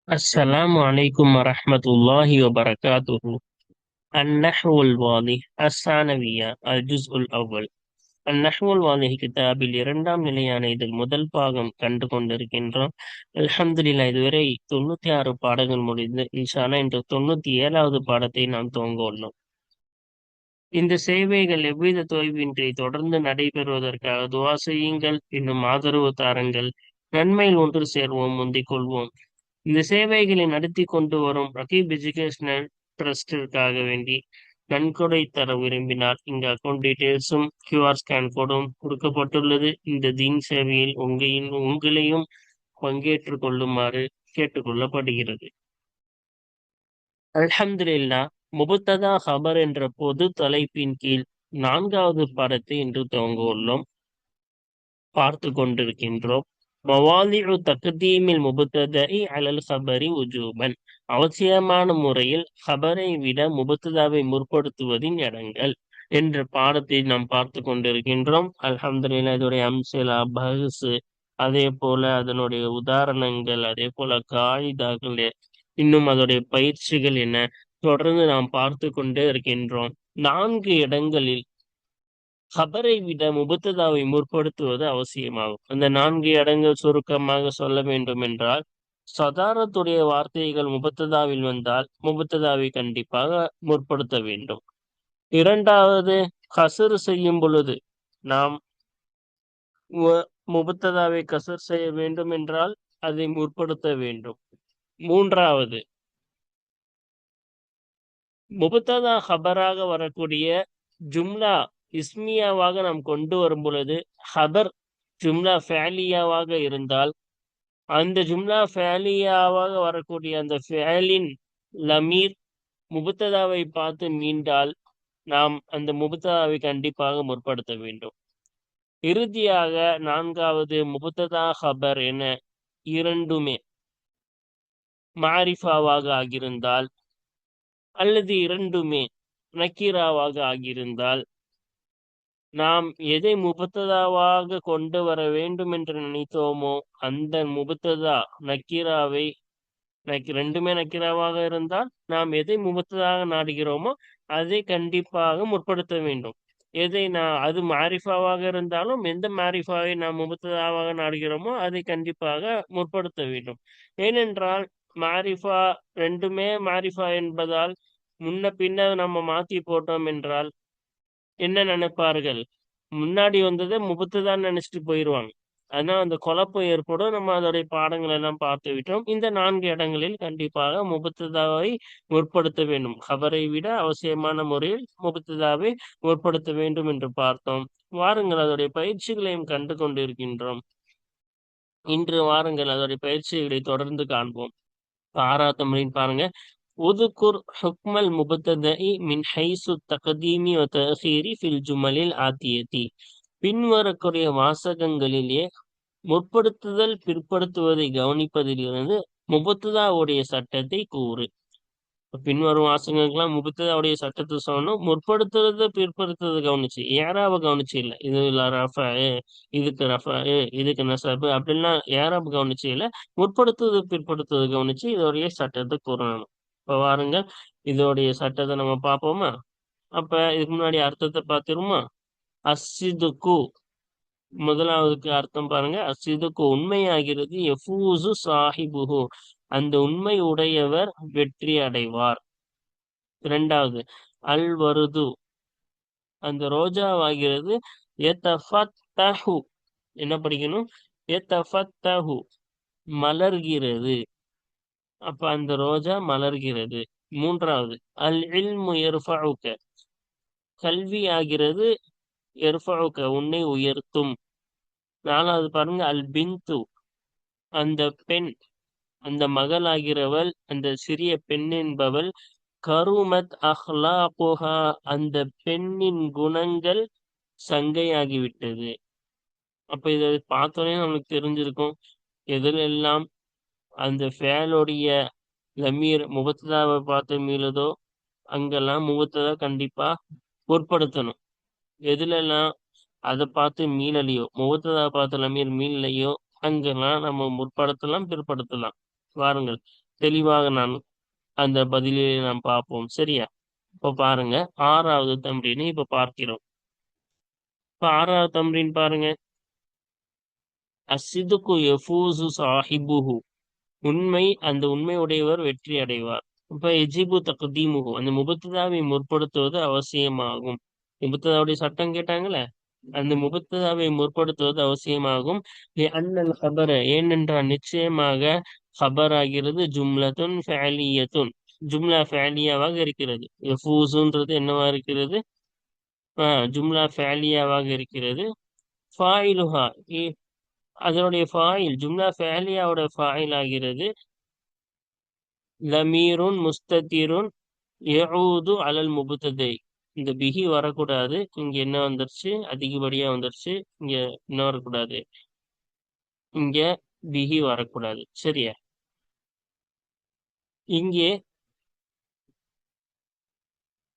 السلام عليكم ورحمة الله وبركاته. النحو الواضح الثانوية الجزء الأول. النحو الواضح கிதாபில் இரண்டாம் நிலையான இதில் முதல் பாகம் கண்டு கொண்டிருக்கின்றோம். அல்ஹம்துலில்லாஹ் இதுவரை 96 பாடங்கள் முடிந்து இன்ஷா அல்லாஹ் இன்று 97வது பாடத்தை நாம் துவங்க உள்ளோம். இந்த சேவைகள் எவ்வித தொய்வின்றி தொடர்ந்து நடைபெறுவதற்காக துவா செய்யுங்கள், இன்னும் ஆதரவு தாருங்கள். நன்மையில் ஒன்று சேர்வோம், முந்திக் கொள்வோம். இந்த சேவைகளை நடத்தி கொண்டு வரும் ரகீப் எஜுகேஷனல் ட்ரஸ்டிற்காக வேண்டி நன்கொடை தர விரும்பினால் இங்கு அக்கௌண்ட் டீட்டெயில்ஸும் QR ஸ்கேன் கோடும் கொடுக்கப்பட்டுள்ளது. இந்த தீன் சேவையில் உங்களையும் பங்கேற்றுக் கொள்ளுமாறு கேட்டுக்கொள்ளப்படுகிறது. அல்ஹம்துலில்லாஹ், முபத்ததா ஹபர் என்ற பொது தலைப்பின் கீழ் 4வது பாடத்தை இன்று துவங்க உள்ளோம், பார்த்து கொண்டிருக்கின்றோம். மவாலிஉ தக்தீமில் முபத்ததஇ அலல் ஹபரி உஜூபன், அவசியமான முறையில் ஹபரை விட முபத்ததாவை முற்படுத்துவதின் இடங்கள் என்ற பாடத்தை நாம் பார்த்து கொண்டிருக்கின்றோம். அல்ஹம்துலில்லாஹ், இதோடைய அம்சிலா பஹ்ஸ், அதே போல அதனுடைய உதாரணங்கள், அதே போல காயிதாக்கள், இன்னும் அதோடைய பயிற்சிகள் என்ன தொடர்ந்து நாம் பார்த்து கொண்டே இருக்கின்றோம். 4 இடங்களில் ஹபரை விட முபத்ததாவை முற்படுத்துவது அவசியமாகும். அந்த 4 இடங்கள் சுருக்கமாக சொல்ல வேண்டும் என்றால், சதாரத்துடைய வார்த்தைகள் முபத்ததாவில் வந்தால் முபத்ததாவை கண்டிப்பாக முற்படுத்த வேண்டும். இரண்டாவது, கசர் செய்யும் பொழுது நாம் முபத்ததாவை கசர் செய்ய வேண்டும் என்றால் அதை முற்படுத்த வேண்டும். மூன்றாவது, முபத்ததா ஹபராக வரக்கூடிய ஜும்லா இஸ்மியாவாக நாம் கொண்டு வரும் பொழுது ஹபர் ஜும்லா ஃபேலியாவாக இருந்தால் அந்த ஜும்லா ஃபேலியாவாக வரக்கூடிய அந்த ஃபேலின் லமீர் முபத்ததாவை பார்த்து மீண்டால் நாம் அந்த முபத்ததாவை கண்டிப்பாக முற்படுத்த வேண்டும். இறுதியாக 4வது, முபத்ததா ஹபர் என இரண்டுமே மாரிஃபாவாக ஆகியிருந்தால் அல்லது இரண்டுமே நக்கீராவாக ஆகியிருந்தால் நாம் எதை முபத்ததாவாக கொண்டு வர வேண்டும் என்று நினைத்தோமோ அந்த முபத்ததா நக்கீராவை ரெண்டுமே நக்கீராவாக இருந்தால் நாம் எதை முபத்ததாக நாடுகிறோமோ அதை கண்டிப்பாக முற்படுத்த வேண்டும். அது மாரிஃபாவாக இருந்தாலும் எந்த மாரிஃபாவை நாம் முபத்ததாவாக நாடுகிறோமோ அதை கண்டிப்பாக முற்படுத்த வேண்டும். ஏனென்றால் மாரிஃபா ரெண்டுமே மாரிஃபா என்பதால் முன்ன பின்ன நம்ம மாத்தி போட்டோம் என்றால் என்ன நினைப்பார்கள், முன்னாடி வந்ததை முபத்ததான் நினைச்சிட்டு போயிடுவாங்க. அதனால அந்த குழப்பம் ஏற்படும். நம்ம அதோடைய பாடங்கள் எல்லாம் பார்த்து விட்டோம். இந்த 4 இடங்களில் கண்டிப்பாக முபத்ததாவை முற்படுத்த வேண்டும். ஹபரை விட அவசியமான முறையில் முபத்ததாவை முற்படுத்த வேண்டும் என்று பார்த்தோம். வாருங்கள், அதோடைய பயிற்சிகளையும் கண்டு கொண்டிருக்கின்றோம். இன்று வாருங்கள் அதோடைய பயிற்சிகளை தொடர்ந்து காண்போம். 6வது தம்ரீன் பாருங்க. உதுகுர் ஹுக்மல் முபத்ததஇ மின் ஹைசு தக்தீமி வ தஅخீரி ஃபில் ஜுமலில் ஆத்தியதி, பின்வரக்கூடிய வாசகங்களிலே முற்படுத்துதல் பிற்படுத்துவதை கவனிப்பதிலிருந்து முபத்ததாவுடைய சட்டத்தை கூறு. பின்வரும் வாசகங்கள்லாம் முபத்ததாவுடைய சட்டத்தை சொல்லணும். முற்படுத்துறது பிற்படுத்துறது கவனிச்சு, ஏராப கவனிச்சு இல்லை. இதுல ரஃப, இதுக்கு ரஃப, இதுக்கு நசபு அப்படின்லாம் ஏராப கவனிச்சு இல்லை. முற்படுத்துவது பிற்படுத்துவது கவனிச்சு இதோடைய சட்டத்தை கூறணும். இப்ப வாருங்க, இதோடைய சட்டத்தை நம்ம பார்ப்போமா? அப்ப இதுக்கு முன்னாடி அர்த்தத்தை பார்த்துருமா? அஸ்ஸிதுக்கு முதலாவதுக்கு அர்த்தம் பாருங்க. அஸ்ஸிதுக்கு உண்மையாகிறது, எஃபூசு சாஹிபுஹு அந்த உண்மை உடையவர் வெற்றி அடைவார். இரண்டாவது, அல் வருது அந்த ரோஜாவாகிறது, எத்தஃபத்தஹு என்ன படிக்கணும்? எத்தஃபத்தஹு மலர்கிறது. அப்ப அந்த ரோஜா மலர்கிறது. மூன்றாவது, அல் இல்மு யர்ஃபஉக கல்வி ஆகிறது, யர்ஃபஉக உன்னை உயர்த்தும். நாலாவது பாருங்க, அல் பிந்து அந்த பெண், அந்த மகள் ஆகிறவள், அந்த சிறிய பெண் என்பவள், கருமத் அஹ்லாகுஹா அந்த பெண்ணின் குணங்கள் சங்கையாகிவிட்டது. அப்ப இதை பார்த்தோன்னே நம்மளுக்கு தெரிஞ்சிருக்கும் எதுல எல்லாம் அந்த ஃபேலுடைய லமீர் முபத்ததாவை பார்த்து மீளுதோ அங்கெல்லாம் முபத்ததா கண்டிப்பா முற்படுத்தணும். எதுலெல்லாம் அதை பார்த்து மீளலையோ, முபத்ததா பார்த்து லமீர் மீளலையோ அங்கெல்லாம் நம்ம முற்படுத்தலாம் பிற்படுத்தலாம். வாருங்கள், தெளிவாக அந்த பதிலை நாம் பார்ப்போம். சரியா? இப்ப பாருங்க, 6வது தம்ரீனை இப்ப பார்க்கிறோம். இப்ப 6வது தம்ரீன் பாருங்க. அஸ்ஸிதுகு யஃபூசு சாஹிபுஹு. உண்மை, அந்த உண்மை உடையவர் வெற்றி அடைவார். இப்ப எஜிபு தக்தீமுஹு, அந்த முபத்ததாவை முற்படுத்துவது அவசியமாகும். முபத்ததாவுடைய சட்டம் கேட்டாங்களே, அந்த முபத்ததாவை முற்படுத்துவது அவசியமாகும். அண்ணல் ஹபர, ஏனென்றால் நிச்சயமாக ஹபர் ஆகிறது ஜும்லத்துன் ஃபஅலியத்துன், ஜும்லா ஃபஅலியாவாக இருக்கிறது. யஃபூசுன்றது என்னவா இருக்கிறது? ஜும்லா ஃபஅலியாவாக இருக்கிறது. ஃபாயிலுஹா, அதனுடைய ஃபாயில், ஜும்லா ஃபஅலியாவோட ஃபாயில் ஆகிறது லமீருன் முஸ்தத்திருன் யஊது அலல் முபத்ததை. இந்த பிஹி வரக்கூடாது. இங்க என்ன வந்துருச்சு? அதிகப்படியா வந்துருச்சு. இங்க என்ன வரக்கூடாது? இங்க பிஹி வரக்கூடாது. சரியா? இங்கே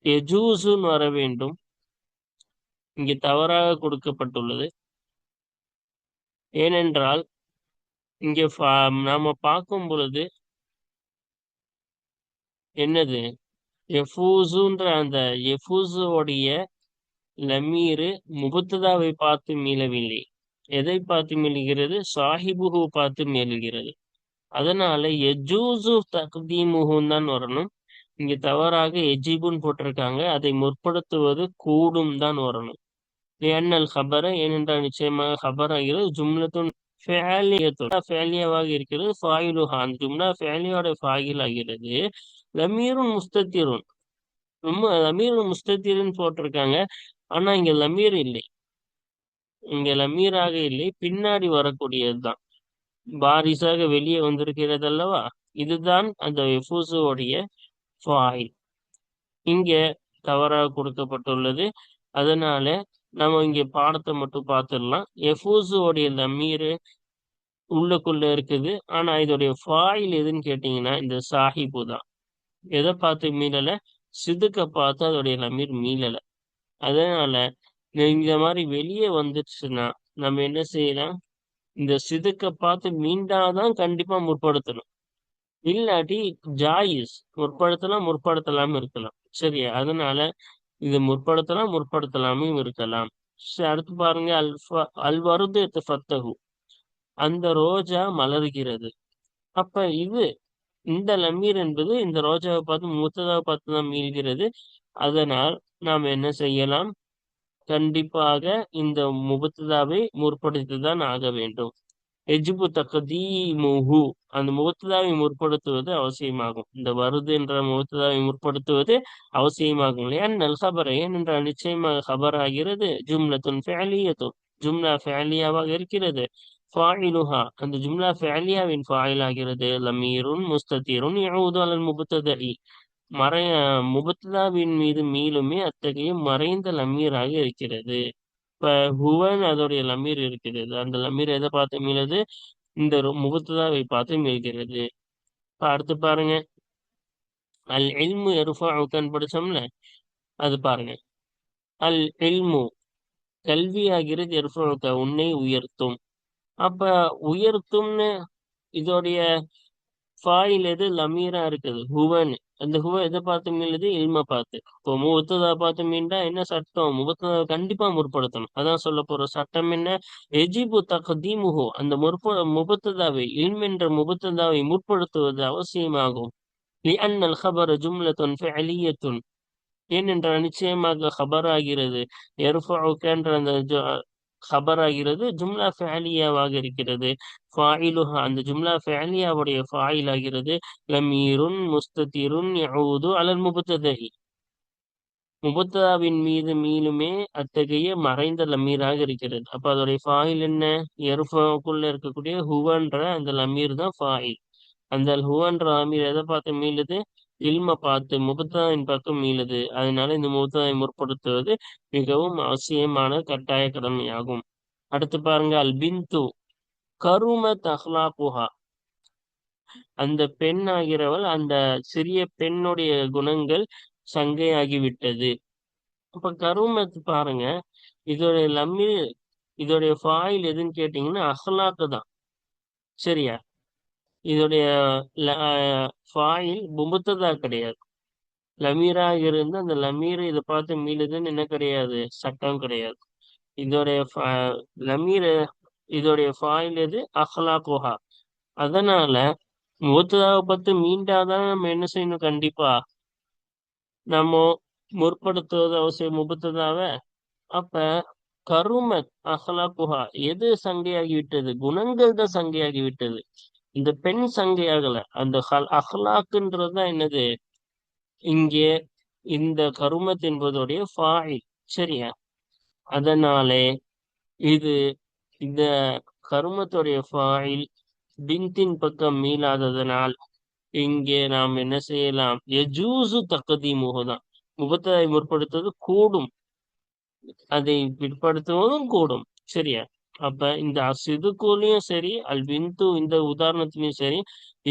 எஜூசுன்னு வர வேண்டும். இங்கே தவறாக கொடுக்கப்பட்டுள்ளது. ஏனென்றால் இங்கே நாம பார்க்கும் பொழுது என்னது, எஃபூசுன்ற அந்த எஃபூசுடைய லமீரு முபத்ததாவை பார்த்து மீளவில்லை. எதை பார்த்து மீளுகிறது? சாஹிபுஹு பார்த்து மீளுகிறது. அதனால எஜூசு தக்தீமுஹுன்னு தான் வரணும். இங்க தவறாக எஜிபுன்னு போட்டிருக்காங்க. அதை முற்படுத்துவது கூடும் தான் வரணும். லிஅன்னல் ஹபர, ஏனென்றால் நிச்சயமாக ஹபர் ஆகிறது ஜும்லத்துன் ஃபேலியாவாக இருக்கிறது. ஃபாயிலுஹா, அந்த ஜும்லா ஃபேலியோட ஃபாயில் ஆகிறது. லமீருன் முஸ்தத்திருன், லமீருன் முஸ்தத்திருன்னு போட்டிருக்காங்க. ஆனா இங்க லமீர் இல்லை, இங்க லமீராக இல்லை, பின்னாடி வரக்கூடியதுதான், பாரிசாக வெளியே வந்திருக்கிறது அல்லவா? இதுதான் அந்த எஃபூசுடைய ஃபாயில். இங்க தவறாக கொடுக்கப்பட்டுள்ளது. அதனால நம்ம இங்க பாடத்தை மட்டும் பார்த்துடலாம். எஃபூசுடைய லமீரு உள்ளுக்குள்ள இருக்குது. ஆனா இதோடைய ஃபாயில் எதுன்னு கேட்டீங்கன்னா இந்த சாஹிபு தான். எதை பார்த்து மீளல? சிதுக்க பார்த்து அதோடைய லமீர் மீளல. அதனால இந்த மாதிரி வெளியே வந்துச்சுன்னா நம்ம என்ன செய்யலாம்? இந்த சிதுக்க பார்த்து மீண்டாதான் கண்டிப்பா முற்படுத்தணும். இல்லாட்டி ஜாயிஸ், முற்படுத்தலாம் முற்படுத்தலாம இருக்கலாம். சரியா? அதனால இது முற்படுத்தலாம் முற்படுத்தலாமும் இருக்கலாம். சரி, அடுத்து பாருங்க. அல்வருது ஃபத்தஹு, அந்த ரோஜா மலர்கிறது. அப்ப இந்த லமீர் என்பது இந்த ரோஜாவை பார்த்து முத்ததாவை பார்த்து தான் மீள்கிறது. அதனால் நாம் என்ன செய்யலாம்? கண்டிப்பாக இந்த முபத்ததாவை முற்படுத்தி தான் ஆக வேண்டும். எஜிபு தக்தீமுஹு, அந்த முபத்ததாவை முற்படுத்துவது அவசியமாகும். இந்த வருது என்ற முபத்ததாவை முற்படுத்துவது அவசியமாகும். லிஅன்னல் ஹபர, ஏனென்றால் நிச்சயமாக ஹபர் ஆகிறது ஜும்லத்துன் ஃபஅலியத்துன், ஜும்லா ஃபஅலியாவாக இருக்கிறது. ஃபாயிலுஹா, அந்த ஜும்லா ஃபஅலியாவின் ஃபாயில் ஆகிறது லமீருன் முஸ்தத்திருன் யஊது அலல் முபத்ததை, மறை முபத்ததாவின் மீது மீளுமே அத்தகைய மறைந்த லமீராக இருக்கிறது. இப்ப ஹுவன் அதோடைய லமீர் இருக்கிறது. அந்த லமீர் எதை பார்த்து மீளுது? இந்த முபத்ததாவை பார்த்து மீள்கிறது. இப்ப அடுத்து பாருங்க. அல் இல்மு யர்ஃபஉகன் படிச்சோம்ல, அது பாருங்க. அல் இல்மு, கல்வி ஆகிறது, யர்ஃபஉக உன்னை உயர்த்தும். அப்ப உயர்த்தும்னு இதோடைய ஃபாயில் எது? லமீரா இருக்குது, ஹுவன். அந்த ஹுவ எதை பார்த்து மீளுது? இல்ம பார்த்து. இப்போ முபத்ததா பார்த்து மீண்டா என்ன சட்டம்? முபத்ததா கண்டிப்பா முற்படுத்தணும். அதான் சொல்ல போற சட்டம் என்ன? எஜிபு தக்தீமுஹு, அந்த முபத்ததாவை, இல்ம் என்ற முபத்ததாவை முற்படுத்துவது அவசியமாகும். லிஅன்னல் ஹபர ஜும்லத்துன் ஃபஅலியத்துன், ஏனென்றால் நிச்சயமாக ஹபர் ஆகிறது என்ற அந்த ஹபர் ஆகிறது ஜும்லா ஃபஅலியாவாக இருக்கிறது. ஃபாயிலுஹா, அந்த ஜும்லா ஃபஅலியாவுடைய ஃபாயில் ஆகிறது லமீருன் முஸ்தத்திருன் யஊது அலல் முபத்ததை, முபத்ததாவின் மீது மீளுமே அத்தகைய மறைந்த லமீராக இருக்கிறது. அப்ப அதோடைய ஃபாயில் என்ன? எர்ஃபுக்குள்ள இருக்கக்கூடிய ஹுவன்ற அந்த லமீர் தான் ஃபாயில். அந்த ஹுவன்ற லமீர் எதை பார்த்து மீளுது? இல்ம பார்த்து, முபத்ததாவின் பக்கம் மீளுது. அதனால இந்த முபத்ததாவை முற்படுத்துவது மிகவும் அவசியமான கட்டாய கடமையாகும். அடுத்து பாருங்க. அல் பிந்து கருமத் அஹ்லாகுஹா, அந்த பெண் ஆகிறவள், அந்த சிறிய பெண்ணுடைய குணங்கள் சங்கையாகிவிட்டது. அப்ப கருமத் பாருங்க, இதோடைய லம்மீர், இதோடைய ஃபாயில் எதுன்னு கேட்டீங்கன்னா அஹ்லாக்கு தான். சரியா? இதோடைய ஃபாயில் முபத்ததா கிடையாது. லமீராக இருந்து அந்த லமீர் இதை பார்த்து மீளுதுன்னு என்ன கிடையாது, சட்டம் கிடையாது. இதோடைய லமீர், இதோடைய ஃபாயில் எது, அஹ்லாக்குஹா. அதனால முபத்ததாவை பார்த்து மீண்டாதான் நம்ம என்ன செய்யணும், கண்டிப்பா நம்ம முற்படுத்துவது அவசியம் முபத்ததாவை. அப்ப கருமத் அஹ்லாக்குஹா, எது சங்கையாகி விட்டது, குணங்கள் தான் சங்கையாகி விட்டது. இந்த பெண் சங்கையாகல. அந்த அஹ்லாக்குன்றதுதான் என்னது இங்கே இந்த கருமத் என்பதுடைய ஃபாயில். சரியா? அதனாலே இது இந்த கருமத்துடைய ஃபாயில் பின்தின் பக்கம் மீளாததனால் இங்கே நாம் என்ன செய்யலாம், எஜூசு தக்கதீமுகதான். முபத்ததை முற்படுத்துவது கூடும், அதை பிற்படுத்துவதும் கூடும். சரியா? அப்ப இந்த சிதுக்குலயும் சரி, அல் பிந்து இந்த உதாரணத்திலையும் சரி,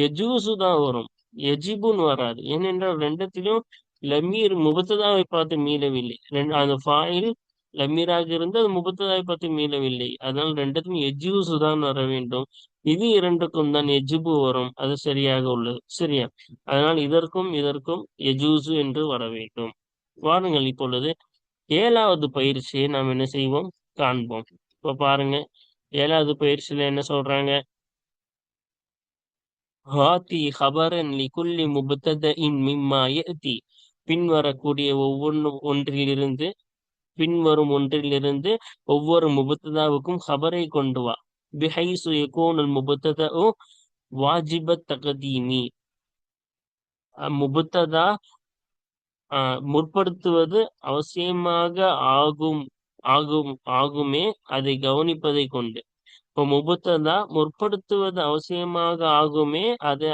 எஜூசு தான் வரும், எஜிபுன்னு வராது. ஏனென்றால் ரெண்டத்திலும் லமீர் முபத்ததாவை பார்த்து மீளவில்லை. அந்த ஃபாயில் லமீராக இருந்து அது முபத்ததாவை பார்த்து மீளவில்லை. அதனால் ரெண்டத்திலும் எஜூசு தான் வர வேண்டும். இது இரண்டுக்கும் தான் எஜிபு வரும். அது சரியாக உள்ளது. சரியா? அதனால் இதற்கும் இதற்கும் எஜூசு என்று வர வேண்டும். வாருங்கள் இப்பொழுது 7வது பயிற்சியை நாம் என்ன செய்வோம், காண்போம். இப்ப பாருங்க, 7வது பயிற்சியில என்ன சொல்றாங்க, ஹாத்தி ஹபரன் லிகுல்லி முப்ததஇன் மிம்மா யஅதி. பின்வரக்கூடிய ஒன்றிலிருந்து ஒவ்வொரு முபத்ததாவுக்கும் ஹபரை கொண்டு வா. பிஹைசு யகூனுல் முபத்ததஉ வாஜிபத் தகதீமி. முபத்ததா முற்படுத்துவது அவசியமாக ஆகுமே, அதை கவனிப்பதை கொண்டு. இப்போ முபத்ததா முற்படுத்துவது அவசியமாக ஆகுமே, அதை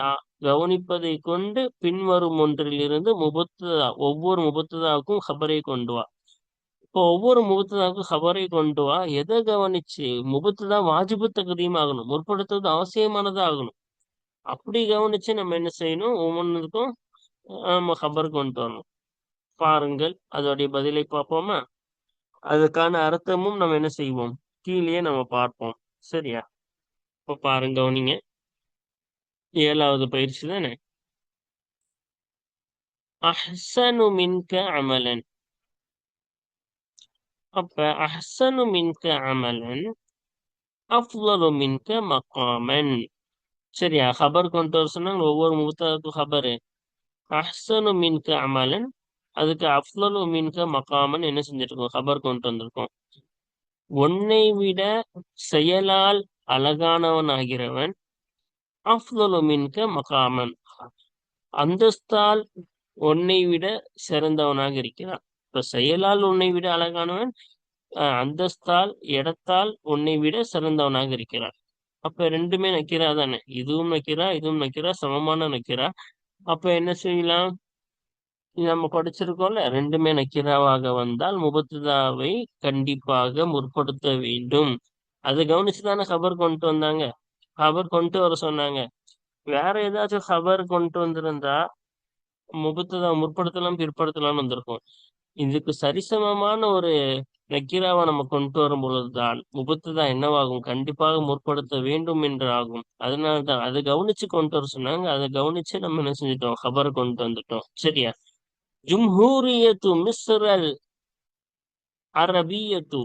கவனிப்பதை கொண்டு பின்வரும் ஒன்றிலிருந்து ஒவ்வொரு முபத்ததாவுக்கும் ஹபரை கொண்டு வா. இப்போ ஒவ்வொரு முபத்ததாவுக்கும் ஹபரை கொண்டு வா. எதை கவனிச்சு, முபத்ததா வாஜிபு தகுதியும் ஆகணும், முற்படுத்துவது அவசியமானதா ஆகணும். அப்படி கவனிச்சு நம்ம என்ன செய்யணும், ஒவ்வொன்றுக்கும் நம்ம ஹபர் கொண்டு வரணும். பாருங்கள், அதோடைய பதிலை பார்ப்போமா? அதுக்கான அர்த்தமும் நம்ம என்ன செய்வோம், கீழே நம்ம பார்ப்போம். சரியா? இப்ப பாருங்க, நீங்க 7வது பயிற்சி தானே. அஹ்சனு மின்க அமலன். அப்ப அஹ்சனு மின்க அமலன் அஃலலு மின்க மகாமன். சரியா? ஹபர் கொண்டு வர சொன்னாங்க, ஒவ்வொரு முபத்ததாவுக்கும் ஹபரு. அஹ்சனு மின்க அமலன், அதுக்கு அஃலலு மின்க மகாமன் என்ன செஞ்சிருக்கோம், ஹபர் கொண்டு வந்திருக்கோம். உன்னை விட செயலால் அழகானவன் ஆகிறவன், அஃலலு மின்க மகாமன், அந்தஸ்தால் உன்னை விட சிறந்தவனாக இருக்கிறான். இப்ப செயலால் உன்னை விட அழகானவன், அந்தஸ்தால் இடத்தால் உன்னை விட சிறந்தவனாக இருக்கிறான். அப்ப ரெண்டுமே நக்கீரா தானே, இதுவும் நக்கீரா இதுவும் நக்கீரா, சமமான நக்கீரா. அப்ப என்ன செய்யலாம், நம்ம படிச்சிருக்கோம்ல, ரெண்டுமே நக்கீராவாக வந்தால் முபத்ததாவை கண்டிப்பாக முற்படுத்த வேண்டும். அதை கவனிச்சுதானே ஹபர் கொண்டு வந்தாங்க, ஹபர் கொண்டு வர சொன்னாங்க. வேற ஏதாச்சும் ஹபர் கொண்டு வந்திருந்தா முபத்ததா முற்படுத்தலாம் பிற்படுத்தலாம்னு வந்திருக்கும். இதுக்கு சரிசமமான ஒரு நக்கீராவை நம்ம கொண்டு வரும் பொழுதுதான் முபத்ததா என்னவாகும், கண்டிப்பாக முற்படுத்த வேண்டும் என்று ஆகும். அதனாலதான் அதை கவனிச்சு கொண்டு வர சொன்னாங்க. அதை கவனிச்சு நம்ம என்ன செஞ்சுட்டோம், ஹபர் கொண்டு வந்துட்டோம். சரியா? ஜும்ஹூரியத்து மிஸ்ரல் அரபியத்து.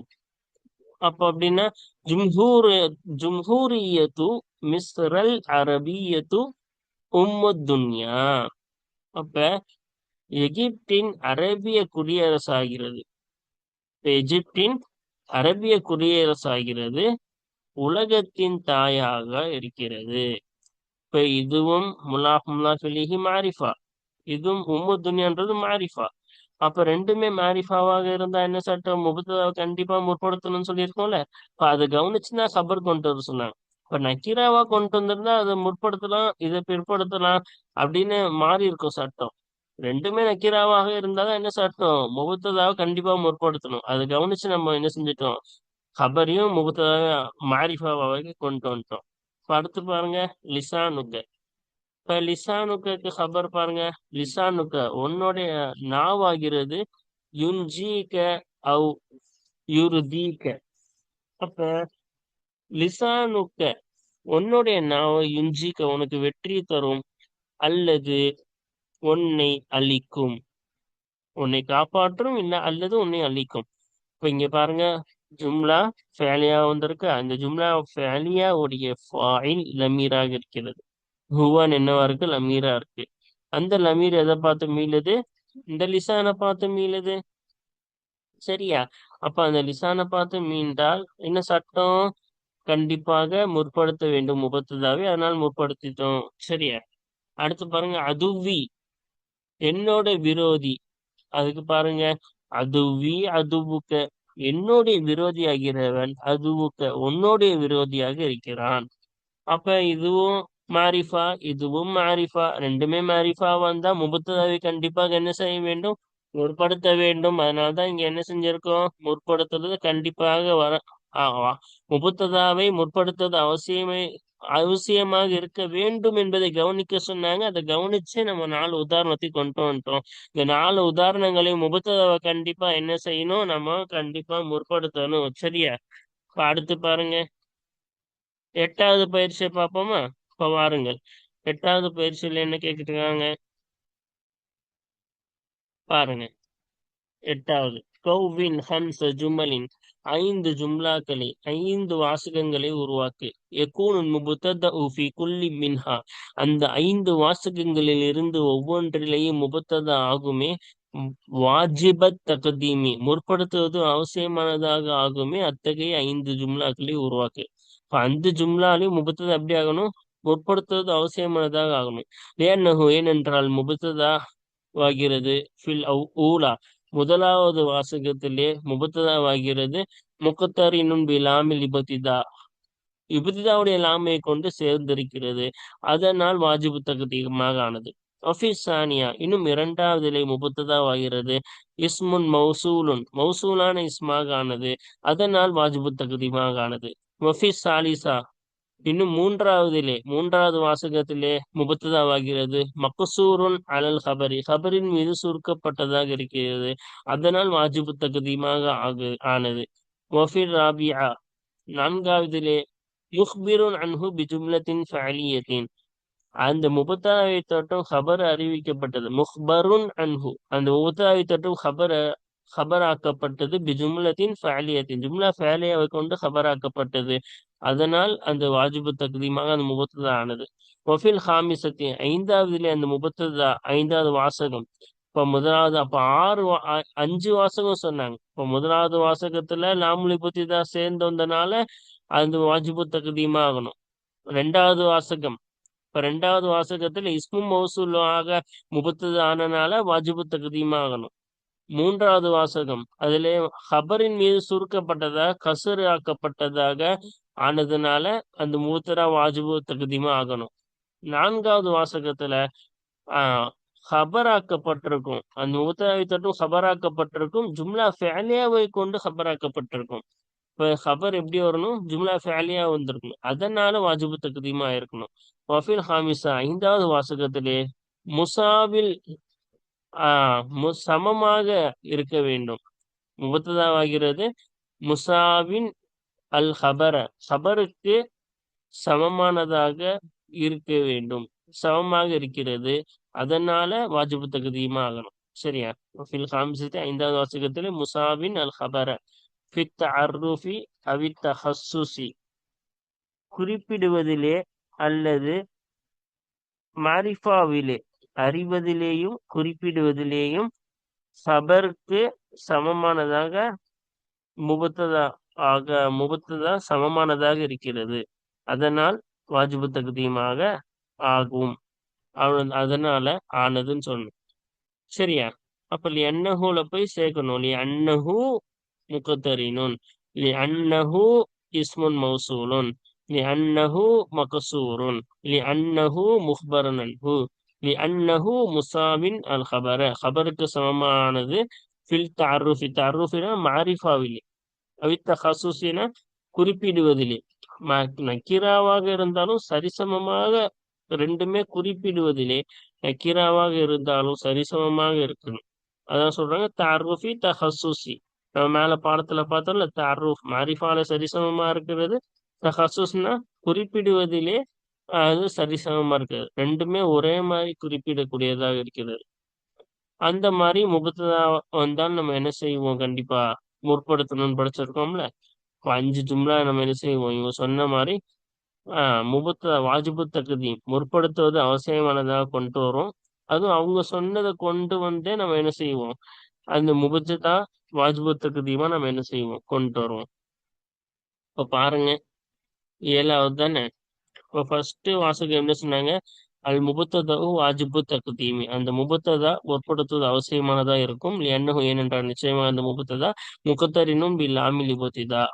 அப்ப அப்படின்னா ஜும்ஹூரியத்து மிஸ்ரல் அரபியத்து துன்யா. அப்ப எகிப்தின் அரேபிய குடியரசாகிறது. எகிப்தின் அரேபிய குடியரசாகிறது உலகத்தின் தாயாக இருக்கிறது. இப்ப இதுவும் முலாஃபிலிஹி மாரிஃபா, இதுவும் துன்யான்றது மாரிஃபா. அப்ப ரெண்டுமே மாரிஃபாவாக இருந்தா என்ன சட்டம், முபத்ததாவை கண்டிப்பா முற்படுத்தணும்னு சொல்லியிருக்கோம்ல. இப்ப அதை கவனிச்சுதான் சபர் கொண்டு வர சொன்னாங்க. இப்ப நக்கீராவா கொண்டு வந்திருந்தா அதை முற்படுத்தலாம், இதை பிற்படுத்தலாம் அப்படின்னு மாறி இருக்கும் சட்டம். ரெண்டுமே நக்கீராவாக இருந்தாதான் என்ன சட்டம், முபத்ததாவை கண்டிப்பா முற்படுத்தணும். அதை கவனிச்சு நம்ம என்ன செஞ்சிட்டோம், ஹபரையும் முபத்ததாவை மாரிஃபாவாக கொண்டு வந்துட்டோம். இப்ப அடுத்து பாருங்க, லிசானுக்க. இப்ப லிசானுக்கு ஹபர் பாருங்க, லிசானுக்க உன்னுடைய நாவாகிறது, யுன்ஜீக அவ் யுருதீக. அப்ப லிசானுக்க உன்னுடைய நாவை யுஞ்சிக்க உனக்கு வெற்றி தரும், அல்லது உன்னை அழிக்கும். உன்னை காப்பாற்றும், இல்ல அல்லது உன்னை அழிக்கும். இப்ப இங்க பாருங்க, ஜும்லா ஃபேலியா வந்திருக்கு. அந்த ஜும்லா ஃபேலியா உடைய ஃபாயில் லமீராக இருக்கிறது. ஹுவான் என்னவா இருக்கு? லமீரா இருக்கு. அந்த லமீர் எதை பார்த்து மீளுது? இந்த லிசானை பார்த்து மீளுது. சரியா? அப்ப அந்த லிசானை பார்த்து மீண்டால் என்ன சட்டம்? கண்டிப்பாக முற்படுத்த வேண்டும் முபத்ததாவே. அதனால் முற்படுத்திட்டோம். சரியா? அடுத்து பாருங்க, அதுவி என்னோட விரோதி. அதுக்கு பாருங்க, அதுவி அதுவுக்க என்னுடைய விரோதி ஆகிறவன், அதுவுக்க உன்னுடைய விரோதியாக இருக்கிறான். அப்ப இதுவும் மாரிஃபா, இதுவும் மாரிஃபா, ரெண்டுமே மாரிஃபா வந்தா முபத்ததாவை கண்டிப்பாக என்ன செய்ய வேண்டும்? முற்படுத்த வேண்டும். அதனாலதான் இங்க என்ன செஞ்சிருக்கோம்? முற்படுத்துறது கண்டிப்பாக முபத்ததாவை முற்படுத்துவது அவசியமாக இருக்க வேண்டும் என்பதை கவனிக்க சொன்னாங்க. அதை கவனிச்சு நம்ம 4 உதாரணத்தை கொண்டு வந்துட்டோம். இந்த 4 உதாரணங்களையும் முபத்ததாவை கண்டிப்பா என்ன செய்யணும்? நம்ம கண்டிப்பா முற்படுத்தணும். சரியா? இப்ப அடுத்து பாருங்க, 8வது பயிற்சியை பார்ப்போமா? இப்ப வாருங்கள். 8வது பயிற்சியில என்ன கேக்குறாங்க பாருங்க. 8வது, கௌவின் ஹம்ச ஜுமலின் 5 ஜும்லாக்களை 5 வாசகங்களை உருவாக்கு. யகூனுல் முபத்ததஉ ஃபீ குல்லி மின்ஹா அந்த 5 வாசகங்களில் இருந்து ஒவ்வொன்றிலேயும் முபத்ததா ஆகுமே. ம், வாஜிபத் தகதீமி முற்படுத்துவது அவசியமானதாக ஆகுமே. அத்தகைய 5 ஜும்லாக்களை உருவாக்கு. இப்ப 5 ஜும்லாலையும் முபத்ததா எப்படி ஆகணும்? முற்படுத்துவது அவசியமானதாக ஆகணும். ஏனென்றால் முபத்ததா வாகிறது ஊலா முதலாவது வாசகத்திலே முபத்ததாவாகிறது முகத்தரினும் பிலாமில் இபத்திதா இபத்திதாவுடைய லாமையை கொண்டு சேர்ந்திருக்கிறது. அதனால் வாஜிபு தகுதியமாக ஆனது. சானியா இன்னும் 2வதிலே முபத்ததாவாகிறது இஸ்முன் மௌசூலான இஸ்மாக ஆனது. அதனால் வாஜிபு தகுதியமாக ஆனது. சாலிசா இன்னும் 3வது வாசகத்திலே முபத்ததாவாகிறது மக்சூருன் அலல் ஹபரி ஹபரின் மீது சுருக்கப்பட்டதாக இருக்கிறது. அதனால் வாஜிபு தகுதியமாக ஆனது. வஃபிர் ராபியா 4வதிலே யுஹ்பிருன் அன்ஹு பிஜும்லத்தின் ஃபஅலியத்தின் அந்த முபத்ததாவை தொட்டும் ஹபர் அறிவிக்கப்பட்டது. முஹ்பருன் அன்ஹு அந்த முபத்ததாவை தொட்டும் ஹபராக்கப்பட்டது. பிஜும்லத்தின் ஃபஅலியத்தின் ஜும்லா ஃபேலியாவை கொண்டு ஹபராக்கப்பட்டது. அதனால் அந்த வாஜிபு தக்தீமாக அந்த முபத்ததா ஆனது. வஃபில் ஹாமிசத்தி 5வதிலே அந்த முபத்ததா 5வது வாசகம். இப்ப முதலாவது அப்ப 5 வாசகம் சொன்னாங்க. இப்ப முதலாவது வாசகத்துல லாமுல் இபத்திதா சேர்ந்து வந்தனால அந்த வாஜிபு தக்தீமா ஆகணும். 2வது வாசகம். இப்ப 2வது வாசகத்துல இஸ்மு மௌசூலாக முபத்ததா ஆனனால வாஜிபு தக்தீமா ஆகணும். 3வது வாசகம் அதிலே ஹபரின் மீது சுருக்கப்பட்டதாக கசரு ஆக்கப்பட்டதாக ஆனதுனால அந்த மூத்தரா வாஜிபு தகுதிமா ஆகணும். 4வது வாசகத்துல ஹபராக்கப்பட்டிருக்கும். அந்த மூத்தராவை தொட்டும் ஹபராக்கப்பட்டிருக்கும். ஜும்லா ஃபேலியாவை கொண்டு ஹபராக்கப்பட்டிருக்கும். இப்ப ஹபர் எப்படி வரணும்? ஜும்லா ஃபேலியா வந்திருக்கணும். அதனால வாஜிபு தகுதிமா இருக்கணும். வஃபில் ஹாமிசா 5வது வாசகத்திலே முசாவில் சமமாக இருக்க வேண்டும். முபத்ததாவாகிறது முசாவின் அல் ஹபர ஹபருக்கு சமமானதாக இருக்க வேண்டும். சமமாக இருக்கிறது. அதனால வாஜிபு தகுதியுமா ஆகணும். சரியா? ஃபில் ஹாமிசத்தி 5வது வாசகத்தில் முசாவின் அல் ஹபர ஃபித் தஅர்ருஃபி அவி தஹஸ்ஸுஸி குறிப்பிடுவதிலே அல்லது மாரிஃபாவிலே அறிவதிலேயும் குறிப்பிடுவதிலேயும் ஹபருக்கு சமமானதாக முபத்ததா சமமானதாக இருக்கிறது. அதனால் வாஜிபு தகுதியுமாக ஆகும். அதனால ஆனதுன்னு சொல்லணும். சரியா? அப்ப அன்னஹூல போய் சேர்க்கணும். அன்னஹூ முகத்தரினுன் அன்னஹூ இஸ்முன் மௌசூலுன் அன்னஹூ மகசூருன் அன்னஹூ முஹ்பரன் அன்ஹு அன்னஹூ முசாவின் அல் ஹபர ஹபருக்கு சமமானது. ஃபில் தஅர்ருஃபினா மாரிஃபாவிலே அவித்த ஹசூசின குறிப்பிடுவதிலே நக்கீராவாக இருந்தாலும் சரிசமமாக ரெண்டுமே குறிப்பிடுவதிலே நக்கீராவாக இருந்தாலும் சரிசமமாக இருக்கணும். அதான் சொல்றாங்க தஅர்ருஃபி தஹஸ்ஸுசி. நம்ம மேல பாடத்துல பார்த்தோம்ல, தஅர்ருஃப் மாரிஃபால சரிசமமா இருக்கிறது, தஹசுஸ்னா குறிப்பிடுவதிலே அது சரிசமமா இருக்கு. ரெண்டுமே ஒரே மாதிரி குறிப்பிடக்கூடியதாக இருக்கிறது. அந்த மாதிரி முபத்ததா வந்தால் நம்ம என்ன செய்வோம்? கண்டிப்பா முற்படுத்தணும்னு படிச்சிருக்கோம்ல. இப்ப 5 ஜும்லா நம்ம என்ன செய்வோம்? இவங்க சொன்ன மாதிரி முபத்ததா வாஜிபு தக்தீம் முற்படுத்துவது அவசியமானதாக கொண்டு வரும். அதுவும் அவங்க சொன்னதை கொண்டு வந்தே நம்ம என்ன செய்வோம்? அந்த முபத்ததா வாஜிபு தக்தீமா நம்ம என்ன செய்வோம்? கொண்டு வருவோம். இப்ப பாருங்க, 7வது தானே. இப்போ ஃபர்ஸ்ட் வாசகம் என்ன சொன்னாங்க? அல் முபத்ததாவு வாஜிபு தக்தீமி. அந்த முபத்ததா முற்படுத்துவது அவசியமானதா இருக்கும். ஏனென்றால் நிச்சயமாக அந்த முபத்ததா முகத்தரினும் பில் ஆமில் இபுத்திதா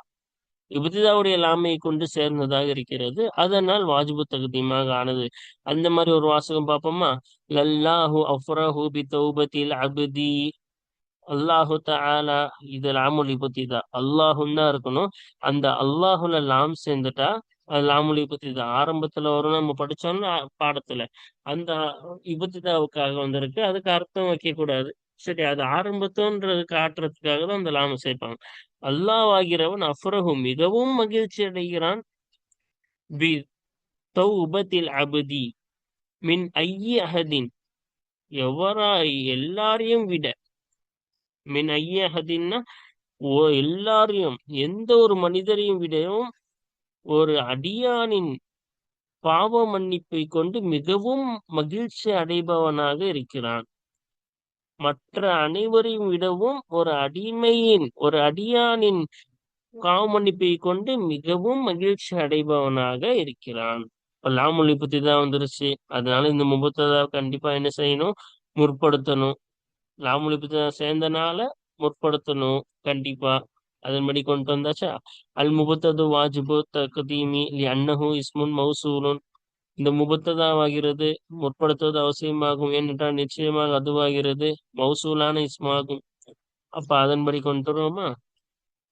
இபுத்திதாவுடைய லாமையை கொண்டு சேர்ந்ததாக இருக்கிறது. அதனால் வாஜிபு தகுதியமாக ஆனது. அந்த மாதிரி ஒரு வாசகம் பார்ப்போமா? லல்லாஹு அஃப்ரஹு பி தௌபத்தில் அப்தி. அல்லாஹு தஆலா, இது லாமுல் இபுத்திதா. அல்லாஹுன்னு தான் இருக்கணும். அந்த அல்லாஹுல லாம் சேர்ந்துட்டா அது லாமுல் இபுத்திதா. ஆரம்பத்துல வரும், நம்ம படிச்சோம்னா பாடத்துல. அந்த இபுத்திதாவுக்காக வந்திருக்கு. அதுக்கு அர்த்தம் வைக்க கூடாது. சரி, அது ஆரம்பத்தோன்றது காட்டுறதுக்காக தான் அந்த லாம சேர்ப்பாங்க. அல்லாஹ்வாகிறவன் அஃப்ரஹு மிகவும் மகிழ்ச்சி அடைகிறான். பி தௌபத்தில் அபதி மின் ஐயி அஹதின், எவரா எல்லாரையும் விட. மின் ஐயி அஹதின்னா எல்லாரையும், எந்த ஒரு மனிதரையும் விடவும் ஒரு அடியானின் பாவ மன்னிப்பை கொண்டு மிகவும் மகிழ்ச்சி அடைபவனாக இருக்கிறான். மற்ற அனைவரையும் விடவும் ஒரு அடியானின் பாவ மன்னிப்பை கொண்டு மிகவும் மகிழ்ச்சி அடைபவனாக இருக்கிறான். இப்ப லாமொழி பத்தி தான் வந்துருச்சு. அதனால இந்த முபத்ததா கண்டிப்பா என்ன செய்யணும்? முற்படுத்தணும். லாமொழி பத்தி தான் சேர்ந்தனால முற்படுத்தணும் கண்டிப்பா. அதன்படி கொண்டு வந்தாச்சா? அல் முபத்தது வாஜிபு தக்தீமி லி அன்னஹு இஸ்முன் மௌசூலுன். இந்த முபத்ததாவாகிறது முற்படுத்துவது அவசியமாகும். ஏனென்றால் நிச்சயமாக அதுவாகிறது மௌசூலான இஸ்மாகும். அப்ப அதன்படி கொண்டு வருவோமா?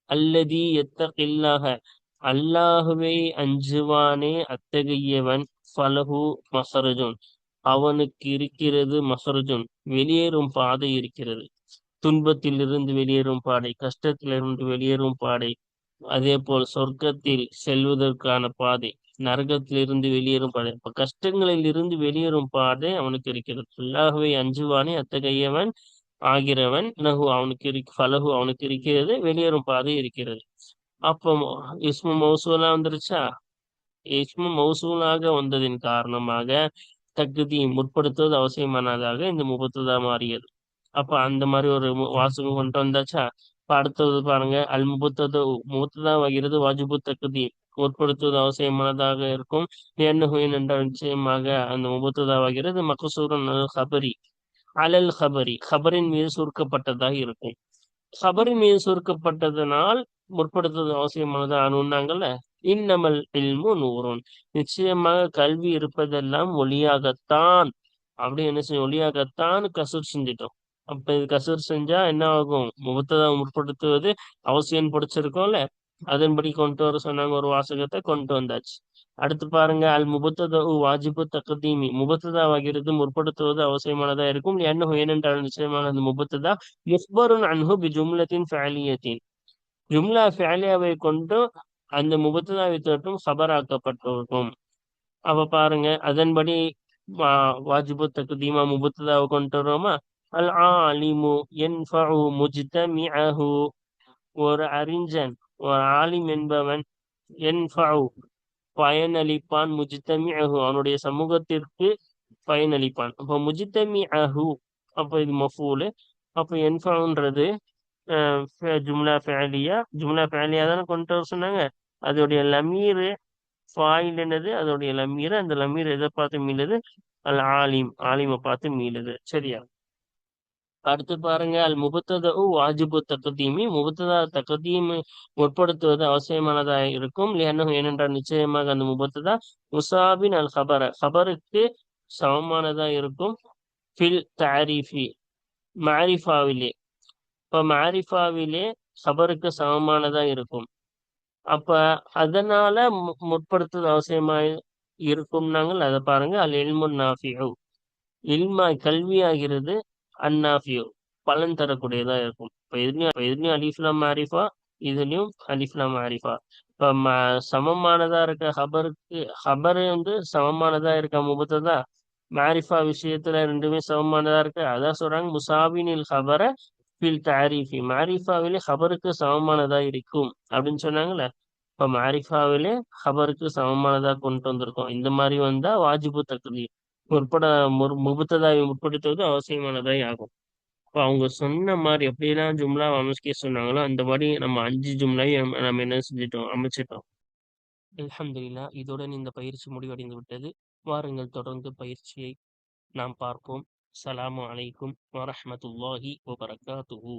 அல்லதி எத்தகில்லாஹ, அல்லாஹுவை அஞ்சுவானே அத்தகையவன், ஃபலஹு மஹரஜுன், அவனுக்கு இருக்கிறது மஹரஜுன், வெளியேறும் பாதை இருக்கிறது. துன்பத்திலிருந்து வெளியேறும் பாதை, கஷ்டத்திலிருந்து வெளியேறும் பாதை, அதே போல் சொர்க்கத்தில் செல்வதற்கான பாதை, நரகத்திலிருந்து வெளியேறும் பாதை. இப்ப கஷ்டங்களில் இருந்து வெளியேறும் பாதை அவனுக்கு இருக்கிறது. அல்லாஹுவை அஞ்சுவானே அத்தகையவன் ஆகிறவன், லஹு அவனுக்கு ஃபலஹு அவனுக்கு இருக்கிறது, வெளியேறும் பாதை இருக்கிறது. அப்போ இஸ்மு மௌசூலா வந்துருச்சா? இஸ்மு மௌசூலாக வந்ததின் காரணமாக தகுதி முற்படுத்துவது அவசியமானதாக இந்த முபத்ததா மாறியது. அப்ப அந்த மாதிரி ஒரு வாசகம் கொண்டு வந்தாச்சா? இப்ப அடுத்தது பாருங்க, அல் முபத்தது முபத்ததா வகிறது வாஜிபு தகுதி முற்படுத்துவது அவசியமானதாக இருக்கும். என்றால் நிச்சயமாக அந்த முபத்ததா வகிறது மகசூரன் ஹபரி அலல் ஹபரி, ஹபரின் மீது சுருக்கப்பட்டதாக இருக்கும். ஹபரின் மீது சுருக்கப்பட்டதனால் முற்படுத்துவது அவசியமானது அணுன்னாங்கல்ல. இன்னமல் இல்மு நூறுன், நிச்சயமாக கல்வி இருப்பதெல்லாம் ஒளியாகத்தான். அப்படி என்ன செய்யும்? ஒளியாகத்தான் கசூர் செஞ்சிட்டோம். அப்ப இது கசூர் செஞ்சா என்ன ஆகும்? முகத்ததா முற்படுத்துவது அவசியம் படிச்சிருக்கோம்ல. அதன்படி கொண்டு வர சொன்னாங்க. ஒரு வாசகத்தை கொண்டு வந்தாச்சு. அடுத்து பாருங்க, அல் முபத்ததா வாஜிபு தக்தீமி. முபத்ததா ஆகிறது முற்படுத்துவது அவசியமானதா இருக்கும். ஏனென்றால் நிச்சயமாக அந்த முபத்ததா முஹ்பருன் அன்ஹு பி ஜும்லத்தின் ஃபஅலியத்தின், ஜும்லா ஃபஅலியாவை கொண்டு அந்த முபத்ததாவை தொட்டும் சபராக்கப்பட்டிருக்கும். அப்ப பாருங்க, அதன்படி வாஜிபு தக்தீமா முபத்ததாவை கொண்டு வரோமா? அல் ஆலிமு யன்ஃபஉ முஜ்தமிஅஹு, ஒரு அறிஞன், ஒரு ஆலிம் என்பவன், யன்ஃபஉ பயனளிப்பான், முஜ்தமிஅஹு அவனுடைய சமூகத்திற்கு பயனளிப்பான். அப்போ முஜ்தமிஅஹு, அப்போ இது மஃபூலு. அப்போ யன்ஃபஉன்றது ஜும்லா ஃபஅலியா தானே கொண்டு வர சொன்னாங்க. அதோடைய லமீர் ஃபாயில் என்னது? அதோடைய லமீர், அந்த லமீர் எதை பார்த்து மீளுது? அல் ஆலிம், ஆலிமை பார்த்து மீளுது. சரியா? அடுத்து பாருங்க, அல் முபத்ததா வாஜிபு தக்தீமி. முபத்ததா தக்தீம் முற்படுத்துவது அவசியமானதா இருக்கும். ஏனென்றால் நிச்சயமாக அந்த முபத்ததா முசாபின் அல் ஹபர, ஹபருக்கு சமமானதா இருக்கும். ஃபில் தாரிஃபி, மாரிஃபாவிலே. இப்ப மாரிஃபாவிலே ஹபருக்கு சமமானதா இருக்கும். அப்ப அதனால முற்படுத்துவது அவசியமா இருக்கும்னாங்கள். அதை பாருங்க, அல் இல்முன் நாஃபிஉ, கல்வியாகிறது அந்நாஃபியோ பலன் தரக்கூடியதா இருக்கும். இப்ப எதுலயும் அலிஃப்லாம் மாரிஃபா, இதுலயும் அலிஃப் லாம் மாரிஃபா. இப்ப சமமானதா இருக்க ஹபரு வந்து சமமானதா இருக்க முபத்ததா, மாரிஃபா விஷயத்துல ரெண்டுமே சமமானதா இருக்கு. அதான் சொல்றாங்க முசாவினில் ஹபர ஃபில் தாரிஃபி, மாரிஃபாவிலே ஹபருக்கு சமமானதா இருக்கும் அப்படின்னு சொன்னாங்கல்ல. இப்ப மாரிஃபாவிலே ஹபருக்கு சமமானதா கொண்டு வந்திருக்கோம். இந்த மாதிரி வந்தா வாஜிபு தக்தீர் முற்பட முபத்ததாவை முற்படுத்துவது அவசியமானதாய் ஆகும். இப்போ அவங்க சொன்ன மாதிரி எப்படியெல்லாம் ஜும்லா அமைக்க சொன்னாங்களோ அந்த மாதிரி நம்ம 5 ஜும்லாவையும் நம்ம என்ன செஞ்சிட்டோம், அமைச்சிட்டோம். அல்ஹம்துலில்லாஹ். இதுடன் இந்த பயிற்சி முடிவடைந்து விட்டது. வாருங்கள் தொடர்ந்து பயிற்சியை நாம் பார்ப்போம். ஸலாமு அலைக்கும் வரஹ்மத்துல்லாஹி வபரகாத்துஹு.